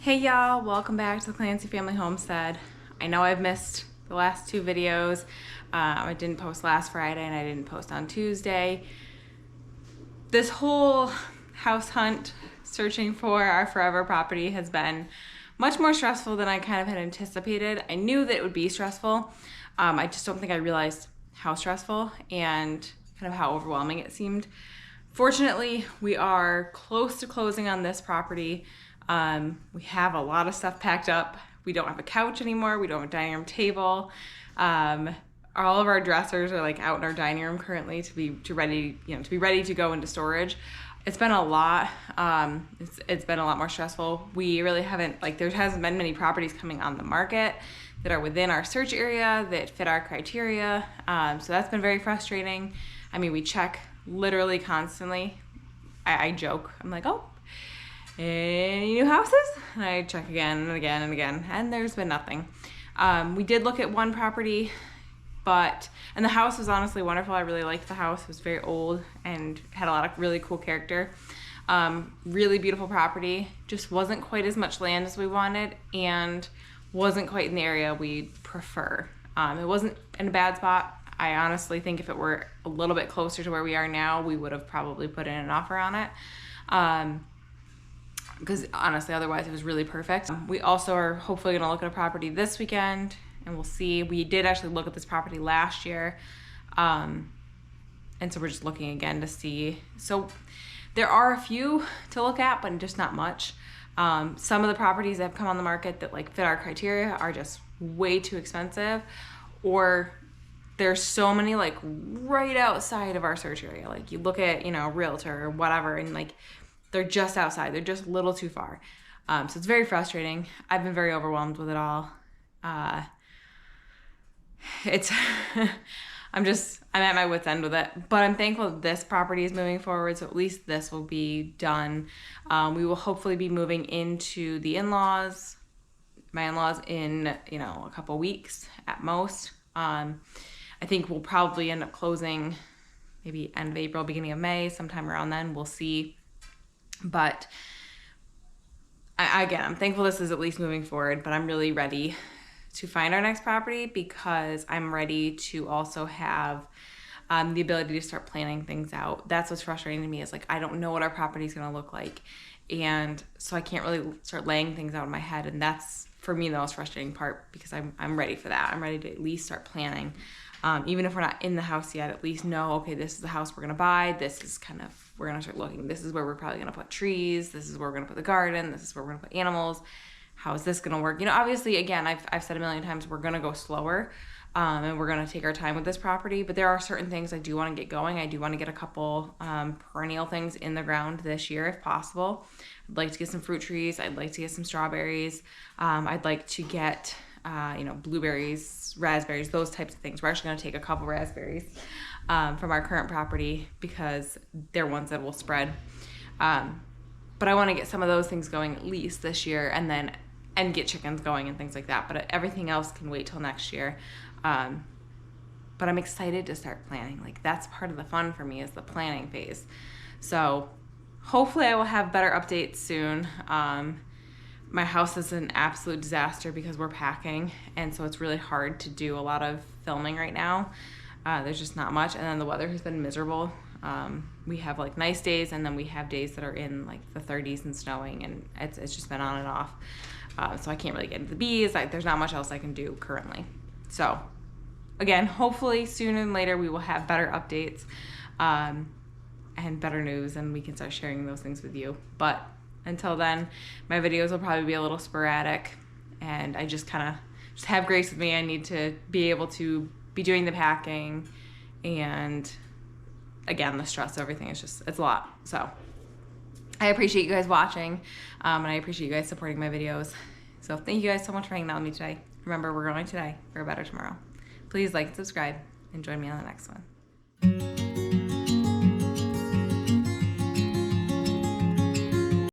Hey y'all, welcome back to the Clancy Family Homestead. I know I've missed the last two videos. I didn't post last Friday and I didn't post on Tuesday. This whole house hunt searching for our forever property has been much more stressful than I kind of had anticipated. I knew that it would be stressful. I just don't think I realized how stressful and kind of how overwhelming it seemed. Fortunately, we are close to closing on this property. We have a lot of stuff packed up. We don't have a couch anymore. We don't have a dining room table. All of our dressers are like out in our dining room currently to be ready to go into storage. It's been a lot. It's been a lot more stressful. We really haven't, there hasn't been many properties coming on the market that are within our search area that fit our criteria. So that's been very frustrating. I mean, we check literally constantly. I joke. I'm like, oh, any new houses? And I check again and again and again, and there's been nothing. We did look at one property, and the house was honestly wonderful. I really liked the house. It was very old and had a lot of really cool character. Really beautiful property. Just wasn't quite as much land as we wanted and wasn't quite in the area we'd prefer. It wasn't in a bad spot. I honestly think if it were a little bit closer to where we are now, we would have probably put in an offer on it. Because honestly, otherwise it was really perfect. We also are hopefully gonna look at a property this weekend and we'll see. We did actually look at this property last year. And so we're just looking again to see. So there are a few to look at, but just not much. Some of the properties that have come on the market that fit our criteria are just way too expensive, or there's so many right outside of our search area. You look at, Realtor or whatever, and they're just outside. They're just a little too far. So it's very frustrating. I've been very overwhelmed with it all. It's, I'm at my wit's end with it, but I'm thankful that this property is moving forward. So at least this will be done. We will hopefully be moving into the my in-laws in, a couple weeks at most. I think we'll probably end up closing maybe end of April, beginning of May, sometime around then. We'll see. But I'm thankful this is at least moving forward, but I'm really ready to find our next property because I'm ready to also have the ability to start planning things out. That's what's frustrating to me is I don't know what our property is going to look like. And so I can't really start laying things out in my head. And that's, for me, the most frustrating part because I'm ready for that. I'm ready to at least start planning. Even if we're not in the house yet, at least know, okay, this is the house we're going to buy. This is we're going to start looking. This is where we're probably going to put trees. This is where we're going to put the garden. This is where we're going to put animals. How is this going to work? Obviously, again, I've said a million times, we're going to go slower. And we're going to take our time with this property, but there are certain things I do want to get going. I do want to get a couple perennial things in the ground this year if possible. I'd like to get some fruit trees. I'd like to get some strawberries. I'd like to get blueberries, raspberries, those types of things. We're actually going to take a couple raspberries from our current property because they're ones that will spread. But I want to get some of those things going at least this year and get chickens going and things like that. But everything else can wait till next year. But I'm excited to start planning. That's part of the fun for me is the planning phase. So hopefully I will have better updates soon. My house is an absolute disaster because we're packing, and so it's really hard to do a lot of filming right now. There's just not much, and then the weather has been miserable. We have nice days, and then we have days that are in the 30s and snowing, and it's just been on and off. So I can't really get into the bees. There's not much else I can do currently. So again, hopefully sooner than later we will have better updates and better news, and we can start sharing those things with you. But until then, my videos will probably be a little sporadic, and I just have grace with me. I need to be able to be doing the packing, and again, the stress, everything is it's a lot. So I appreciate you guys watching, and I appreciate you guys supporting my videos. So thank you guys so much for hanging out with me today. Remember, we're growing today for a better tomorrow. Please like and subscribe and join me on the next one.